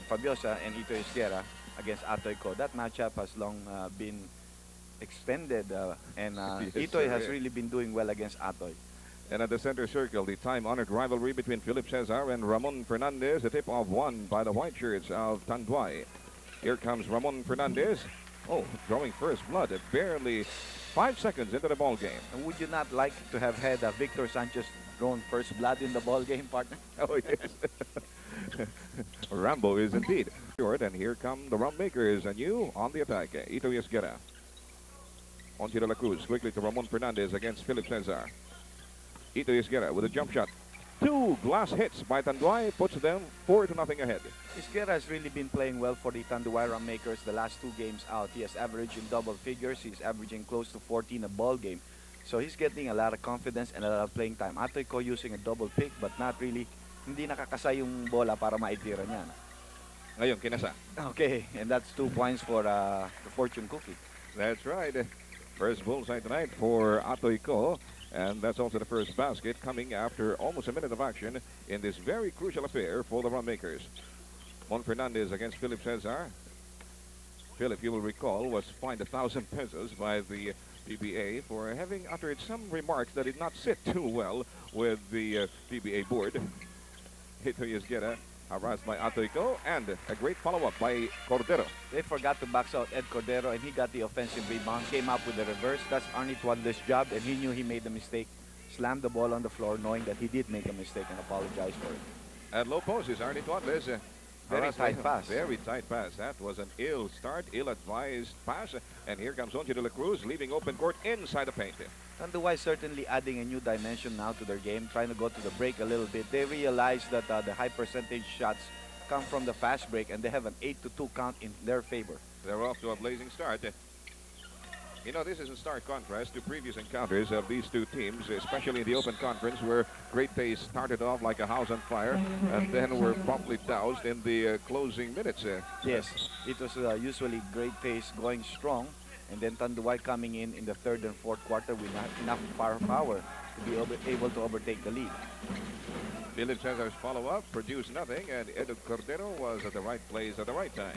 Fabiosa and Ito Isguera against Atoy Ko. That matchup has long been extended, and Yes, Itoy sir. has really been doing well against Atoy. And at the center circle, the time-honored rivalry between Philip Cesar and Ramon Fernandez. A tip-off won by the white shirts of Tanduay. Here comes Ramon Fernandez. Oh, drawing first blood at barely 5 seconds into the ball game. And would you not like to have had Victor Sanchez drawn first blood in the ball game, partner? Oh, yes. Rambo is indeed short, and here come the rum makers anew on the attack. Ito Isguera. Onto de la Cruz, quickly to Ramon Fernandez against Philip Cesar. Ito Isguera with a jump shot. 2 glass hits by Tanduay puts them 4-0 ahead. Isguera has really been playing well for the Tanduay Ram Makers the last 2 games out. He has averaged in double figures. He's averaging close to 14 a ball game. So he's getting a lot of confidence and a lot of playing time. Atoy Ko using a double pick but not really, hindi nakakasa yung bola para maitira niya. Ngayon, kinasa. Okay, and that's 2 points for the fortune cookie. That's right. First bullseye tonight for Atoy Ko. And that's also the first basket coming after almost a minute of action in this very crucial affair for the rum makers. Mon Fernandez against Philip Cesar. Philip, you will recall, was fined 1,000 pesos by the PBA for having uttered some remarks that did not sit too well with the PBA board. Ito Isguera harassed by Atoy Ko, and a great follow-up by Cordero. They forgot to box out Ed Cordero, and he got the offensive rebound, came up with the reverse. That's Arnie Tuadle's job, and he knew he made a mistake. Slammed the ball on the floor, knowing that he did make a mistake, and apologized for it. At low post is Arnie Tuadles. Very tight pass. Very tight pass. That was an ill start, ill-advised pass. And here comes Onchi de la Cruz, leaving open court inside the paint. Tanduay certainly adding a new dimension now to their game, trying to go to the break a little bit. They realize that the high percentage shots come from the fast break, and they have an 8-2 count in their favor. They're off to a blazing start. You know, this is in stark contrast to previous encounters of these two teams, especially in the Open Conference, where Great Taste started off like a house on fire and then were promptly doused in the closing minutes. Yes, it was usually Great Taste going strong, and then Tanduay coming in the third and fourth quarter with not enough firepower to be able to overtake the lead. Philip Cesar's follow-up produced nothing, and Edo Cordero was at the right place at the right time.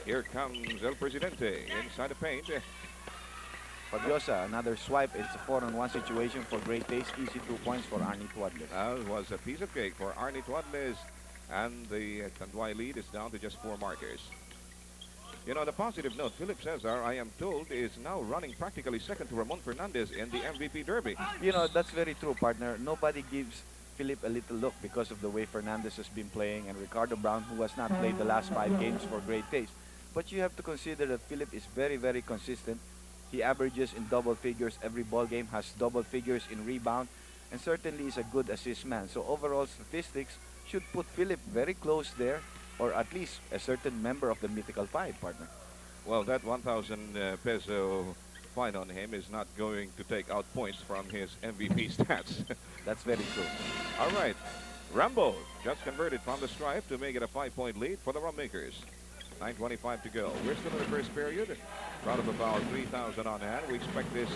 Here comes El Presidente inside the paint. Fabiosa, another swipe. It's a 4-on-1 situation for Great Taste. Easy 2 points for Arnie Tuadles. That was a piece of cake for Arnie Tuadles, and the Tanduay lead is down to just 4 markers. You know, the positive note, Philip Cesar, I am told, is now running practically second to Ramon Fernandez in the MVP Derby. You know, that's very true, partner. Nobody gives Philip a little look because of the way Fernandez has been playing, and Ricardo Brown, who has not played the last 5 games for Great Taste. But you have to consider that Philip is very, very consistent. He averages in double figures every ball game, has double figures in rebound, and certainly is a good assist man. So overall statistics should put Philip very close there, or at least a certain member of the Mythical Five, partner. Well, that 1,000 peso fine on him is not going to take out points from his MVP stats. That's very true. All right, Rambo just converted from the stripe to make it a 5-point lead for the Rum Makers. 9:25 to go. We're still in the first period. Crowd of about 3,000 on hand. We expect this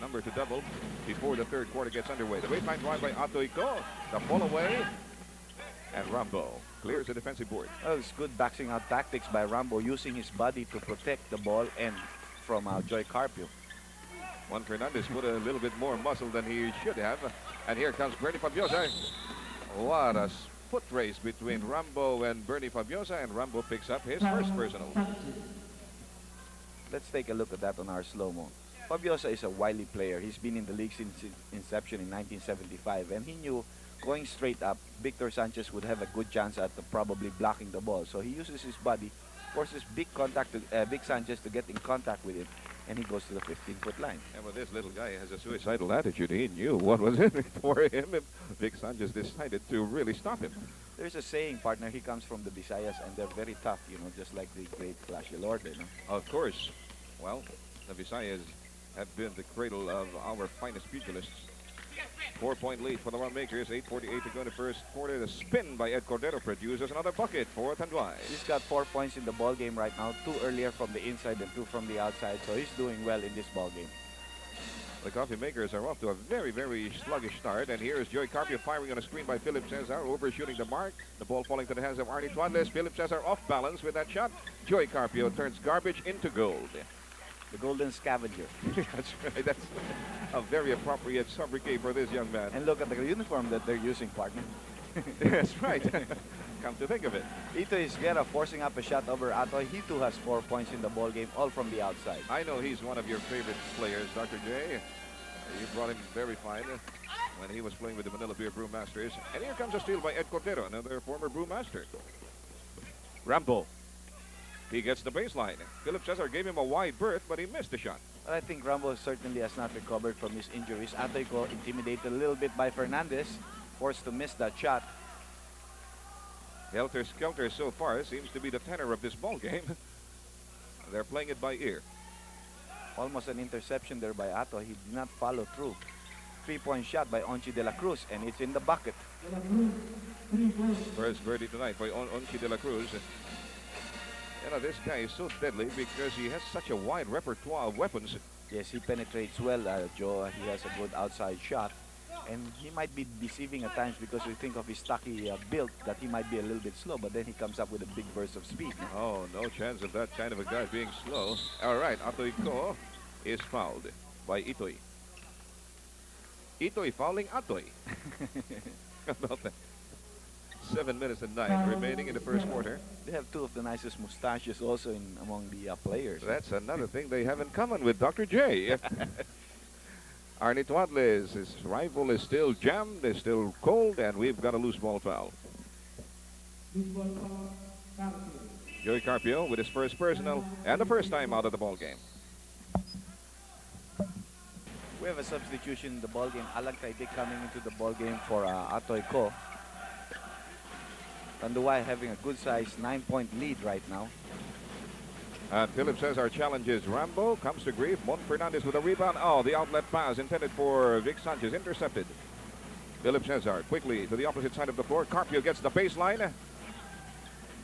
number to double before the third quarter gets underway. The baseline drive by Atoy Ko. The fall away. And Rambo clears the defensive board. Oh, it's good boxing out tactics by Rambo, using his body to protect the ball and from Joy Carpio. Juan Fernandez put a little bit more muscle than he should have. And here comes Bernie Fabiosa. What a foot race between Rambo and Bernie Fabiosa, and Rambo picks up his first personal. Let's take a look at that on our slow-mo. Fabiosa is a wily player. He's been in the league since its inception in 1975, and he knew going straight up, Victor Sanchez would have a good chance at probably blocking the ball. So he uses his body, forces Big Sanchez to get in contact with him, and he goes to the 15-foot line. And with this little guy has a suicidal attitude, he knew what was in it for him if Vic Sanchez decided to really stop him. There's a saying, partner, he comes from the Visayas, and they're very tough, you know, just like the great Flash Lord, you know. Of course. Well, the Visayas have been the cradle of our finest pugilists. 4-point lead for the Rum Makers. 8:48 to go in the first quarter. The spin by Ed Cordero produces another bucket for Tanduay. He's got 4 points in the ball game right now. 2 earlier from the inside and 2 from the outside. So he's doing well in this ball game. The coffee makers are off to a very, very sluggish start. And here is Joey Carpio firing on a screen by Philip Cesar, overshooting the mark. The ball falling to the hands of Arnie Tuadles. Philip Cesar off balance with that shot. Joey Carpio turns garbage into gold. The golden scavenger. That's right. That's a very appropriate sobriquet for this young man. And look at the uniform that they're using, partner. That's right. Come to think of it. Ito Isguera forcing up a shot over Atoy. He too has 4 points in the ball game, all from the outside. I know he's one of your favorite players, Dr. J. You brought him very fine when he was playing with the Manila Beer Brewmasters. And here comes a steal by Ed Cordero, another former brewmaster. Rambo. He gets the baseline. Philip Cesar gave him a wide berth, but he missed the shot. But I think Rambo certainly has not recovered from his injuries. Atoy ko intimidated a little bit by Fernandez, forced to miss that shot. Helter Skelter so far seems to be the tenor of this ball game. They're playing it by ear. Almost an interception there by Atoy. He did not follow through. 3-point shot by Onchi de la Cruz, and it's in the bucket. First birdie tonight by Onchi de la Cruz. You know, this guy is so deadly because he has such a wide repertoire of weapons. Yes, he penetrates well, Joe. He has a good outside shot. And he might be deceiving at times because we think of his stocky build that he might be a little bit slow, but then he comes up with a big burst of speed. Oh, no chance of that kind of a guy being slow. All right, Atoy Ko is fouled by Itoy. Itoy fouling Atoy. How about that? 7 minutes and 9 remaining in the first quarter. They have two of the nicest mustaches also among the players. That's another thing they have in common with Dr. J. Arnie Tuadles, his rifle is still jammed, is still cold, and we've got a loose ball foul. Joey Carpio with his first personal and the first time out of the ball game. We have a substitution in the ball game. Alan Kaidik coming into the ball game for Atoy Ko. TANDUAY having a good size 9-point lead right now. And Philip Cesar challenges Rambo, comes to grief. Mon Fernandez with a rebound. Oh, the outlet pass intended for Vic Sanchez, intercepted. Philip Cesar quickly to the opposite side of the floor. Carpio gets the baseline.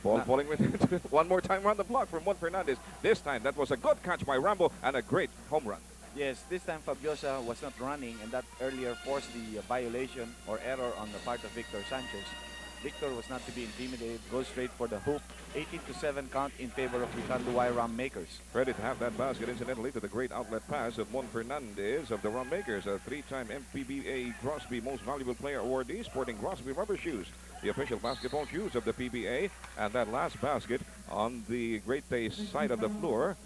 Ball falling with it. One more time around the block from Mon Fernandez. This time that was a good catch by Rambo and a great home run. Yes, this time Fabiosa was not running, and that earlier forced the violation or error on the part of Victor Sanchez. Victor was not to be intimidated, goes straight for the hoop. 18-7 count in favor of the TANDUAY Rum Makers. Credit half that basket, incidentally, to the great outlet pass of Mon Fernandez of the Rum Makers, a 3-time MPBA Grosby Most Valuable Player awardee, sporting Grosby rubber shoes, the official basketball shoes of the PBA. And that last basket on the Great Taste side of the floor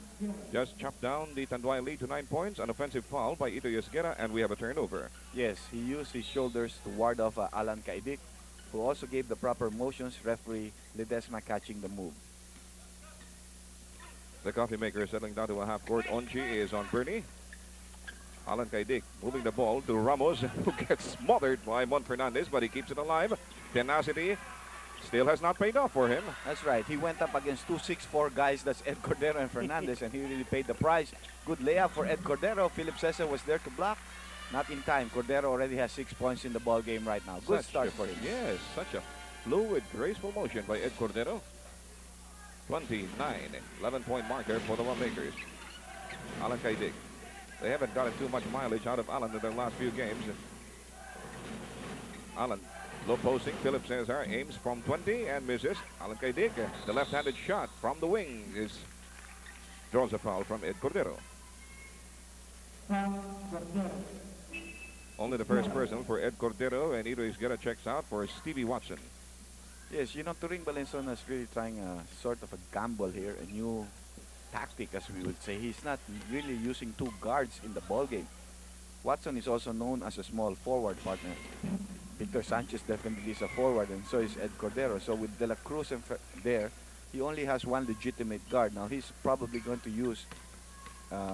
just chopped down the TANDUAY lead to 9 points. An offensive foul by Ito Isguera, and we have a turnover. Yes, he used his shoulders to ward off Alan Kaidik, who also gave the proper motions. Referee Ledesma catching the move. The coffee maker is settling down to a half court. Onchi is on Bernie. Alan Kaidik moving the ball to Ramos, who gets smothered by Mon Fernandez, but he keeps it alive. Tenacity still has not paid off for him. That's right. He went up against 2-6-4 guys. That's Ed Cordero and Fernandez, and he really paid the price. Good layup for Ed Cordero. Philip Cesar was there to block. Not in time. Cordero already has 6 points in the ball game right now. Good start for him. Yes, such a fluid, graceful motion by Ed Cordero. 29, 11-point marker for the Rum Makers. Alan Kaidik. They haven't gotten too much mileage out of Alan in their last few games. Alan, low posting. Philip Cesar aims from 20 and misses. Alan Kaidik, the left-handed shot from the wing, draws a foul from Ed Cordero. Only the first personal for Ed Cordero, and Ito Isguera checks out for Stevie Watson. Yes, you know, Turing Valenzuela is really trying a sort of a gamble here, a new tactic, as we would say. He's not really using two guards in the ball game. Watson is also known as a small forward partner. Victor Sanchez definitely is a forward, and so is Ed Cordero. So with De La Cruz there, he only has one legitimate guard. Now he's probably going to use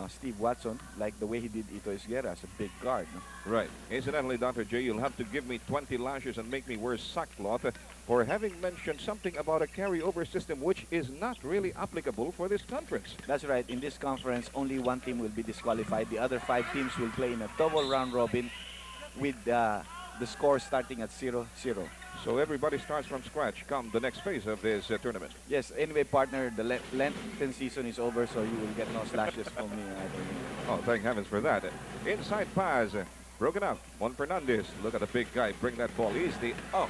Steve Watson like the way he did Ito Isguera as a big guard. No? Right. Incidentally, Dr. J, you'll have to give me 20 lashes and make me wear sackcloth for having mentioned something about a carryover system which is not really applicable for this conference. That's right. In this conference, only one team will be disqualified. The other 5 teams will play in a double round robin with the score starting at 0-0. So everybody starts from scratch come the next phase of this tournament. Yes, anyway, partner, the Lenten season is over, so you will get no slashes from me. I don't know. Oh, thank heavens for that. Inside pass. Broken up. Juan Fernandez. Look at the big guy. Bring that ball. He's the... Oh,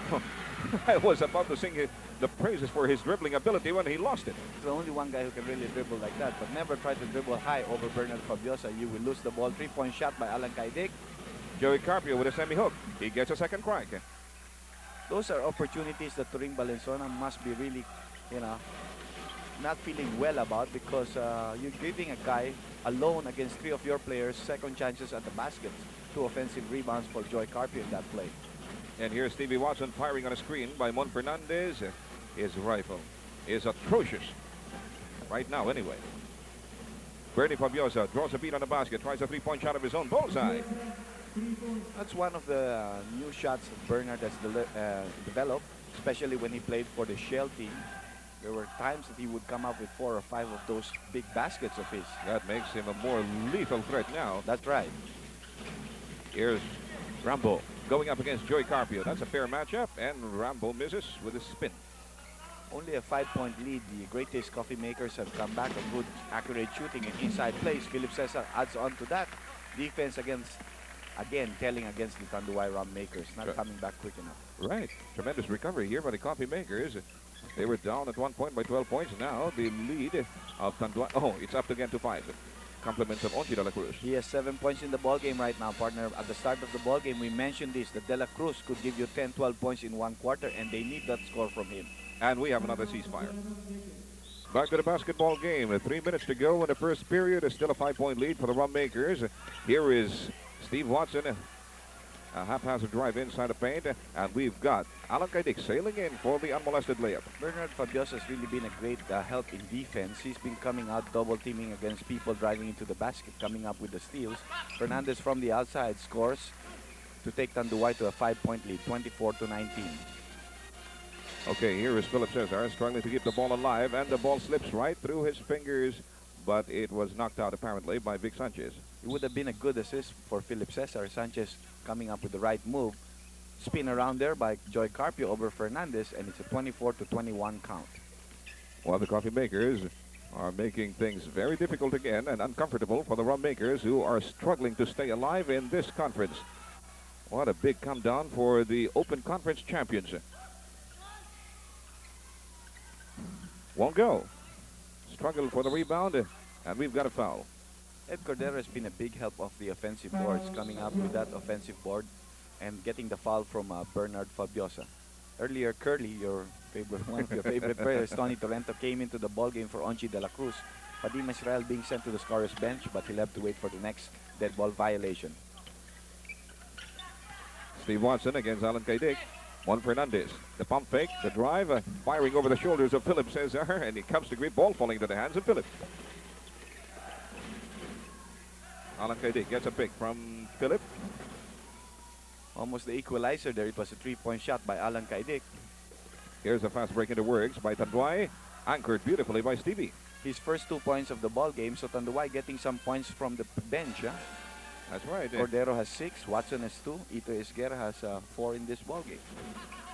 I was about to sing the praises for his dribbling ability when he lost it. There's only one guy who can really dribble like that, but never try to dribble high over Bernard Fabiosa. You will lose the ball. 3-point shot by Alan Kaidik. Joey Carpio with a semi-hook. He gets a second crack. Those are opportunities that Turing Valenzuela must be really, not feeling well about, because you're giving a guy alone against 3 of your players second chances at the baskets. 2 offensive rebounds for Joy Carpio in that play. And here's Stevie Watson firing on a screen by Mon Fernandez. His rifle is atrocious. Right now, anyway. Bernie Fabiosa draws a beat on the basket, tries a 3-point shot of his own. Bullseye. That's one of the new shots that Bernard has developed, especially when he played for the Shell team. There were times that he would come up with 4 or 5 of those big baskets of his. That makes him a more lethal threat now. That's right. Here's Rambo going up against Joey Carpio. That's a fair matchup, and Rambo misses with a spin. Only a 5-point lead. The Great Taste Coffee Makers have come back. A good, accurate shooting and inside plays. Philip Cesar adds on to that. Defense again, telling against the Tanduay Rum Makers. Not coming back quick enough. Right. Tremendous recovery here by the Coffee Makers. They were down at one point by 12 points. Now the lead of Tanduay. Oh, it's up again to 5. Compliments of Onchi de la Cruz. He has 7 points in the ball game right now, partner. At the start of the ball game, we mentioned this, that De La Cruz could give you 10, 12 points in 1 quarter, and they need that score from him. And we have another ceasefire. Back to the basketball game. 3 minutes to go in the first period. It's still a 5-point lead for the Rum Makers. Here is Steve Watson. A haphazard drive inside the paint, and we've got Alan Kaidik sailing in for the unmolested layup. Bernard Fabiosa has really been a great help in defense. He's been coming out double teaming against people driving into the basket, coming up with the steals. Fernandez from the outside scores to take Tanduay to a 5-point lead, 24-19. Okay, here is Philip Cesar struggling to keep the ball alive, and the ball slips right through his fingers, but it was knocked out apparently by Vic Sanchez. It would have been a good assist for Philip Cesar. Sanchez coming up with the right move. Spin around there by Joy Carpio over Fernandez, and it's a 24-21 count. Well, the Coffee Makers are making things very difficult again and uncomfortable for the Rum Makers, who are struggling to stay alive in this conference. What a big come down for the Open Conference champions. Won't go. Struggle for the rebound, and we've got a foul. Ed Cordero has been a big help of the offensive boards, coming up with that offensive board and getting the foul from Bernard Fabiosa. Earlier, Curly, one of your favorite players, Tony Torrento, came into the ball game for Onchi de la Cruz. Padim Israel being sent to the scorer's bench, but he'll have to wait for the next dead ball violation. Steve Watson against Alan Kaidik. Juan Fernandez. The pump fake, the drive, firing over the shoulders of Philip Cesar, and he comes to grip, ball falling into the hands of Philip. Alan Kaidik gets a pick from Philip. Almost the equalizer there. It was a 3-point shot by Alan Kaidik. Here's a fast break into works by Tanduay, anchored beautifully by Stevie. His first 2 points of the ball game, so Tanduay getting some points from the bench. Huh? That's right. Cordero has 6, Watson has 2, Ito Esguerra has 4 in this ball game.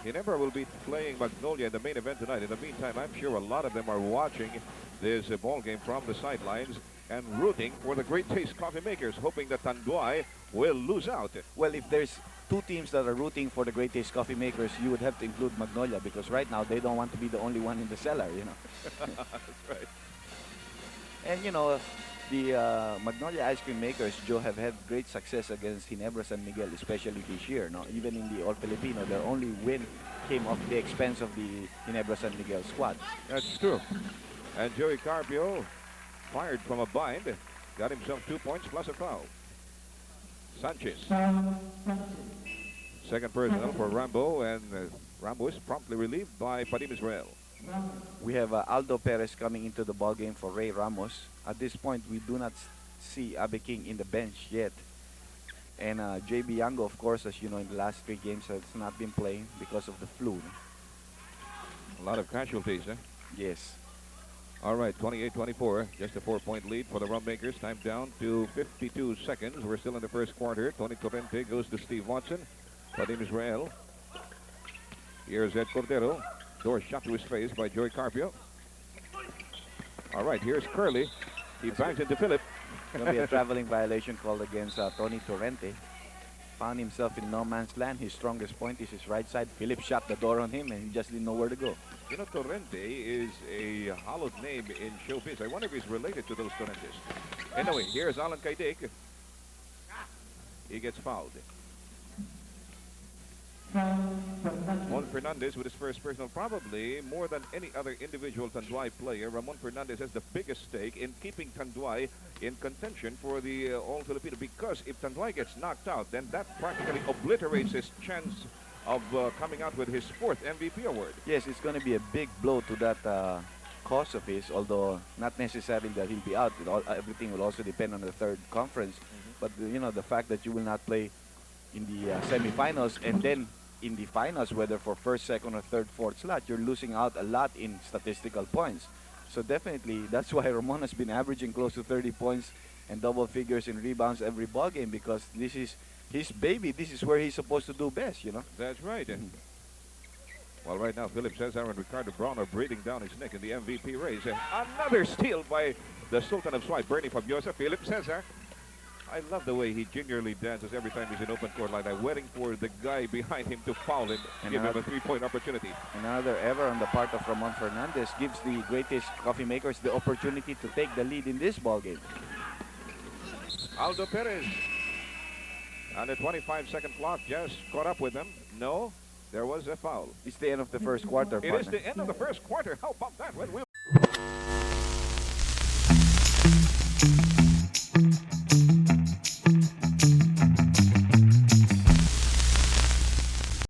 Ginebra will be playing Magnolia in the main event tonight. In the meantime, I'm sure a lot of them are watching this ball game from the sidelines and rooting for the Great Taste Coffee Makers, hoping that Tanduay will lose out. Well, if there's 2 teams that are rooting for the Great Taste Coffee Makers, you would have to include Magnolia, because right now they don't want to be the only one in the cellar, That's right. And the Magnolia Ice Cream Makers, Joe, have had great success against Ginebra San Miguel, especially this year. No? Even in the All Filipino, their only win came off the expense of the Ginebra San Miguel squad. That's true. And Joey Carpio fired from a bind, got himself 2 points plus a foul. Sanchez. Second personnel for Rambo, and Rambo is promptly relieved by Padim Israel. We have Aldo Perez coming into the ball game for Ray Ramos. At this point, we do not see Abe King in the bench yet. And JB Yango, of course, as you know, in the last 3 games has not been playing because of the flu. A lot of casualties, eh? Yes. All right, 28-24, just a 4-point lead for the Rum Makers. Time down to 52 seconds. We're still in the first quarter. Tony Torrente goes to Steve Watson. Padim Israel Here's Ed Cordero. Door shot to his face by Joey Carpio. All right, here's Curly. He bangs into Philip. Going to be a traveling violation called against Tony Torrente. Found himself in no man's land. His strongest point is his right side. Philip shut the door on him and he just didn't know where to go. You know, Torrente is a hallowed name in showbiz. I wonder if he's related to those Torrentes. Anyway, here's Alan Kaidik. He gets fouled. Ramon Fernandez with his first personal, probably more than any other individual Tanduay player. Ramon Fernandez has the biggest stake in keeping Tanduay in contention for the All-Filipino, because if Tanduay gets knocked out, then that practically obliterates his chance of coming out with his 4th MVP award. Yes, it's going to be a big blow to that cause of his, although not necessarily that he'll be out. Everything will also depend on the third conference. But, you know, the fact that you will not play in the semifinals and then in the finals, whether for first, second, or third, fourth slot, you're losing out a lot in statistical points. So definitely, that's why Ramon has been averaging close to 30 points and double figures in rebounds every ball game, because this is his baby. This is where he's supposed to do best, you know. That's right. Well, right now, Philip Cesar and Ricardo Brown are breathing down his neck in the MVP race. Another steal by the Sultan of Swipe, Bernie Fabiosa. Philip Cesar. I love the way he gingerly dances every time he's in open court like that, waiting for the guy behind him to foul and give him a three-point opportunity. Another error on the part of Ramon Fernandez gives the greatest coffee makers the opportunity to take the lead in this ball game. Aldo Perez. And the 25-second clock just caught up with them. No, there was a foul. It's the end of the first quarter, It partner. is the end of the first quarter. How about that? When we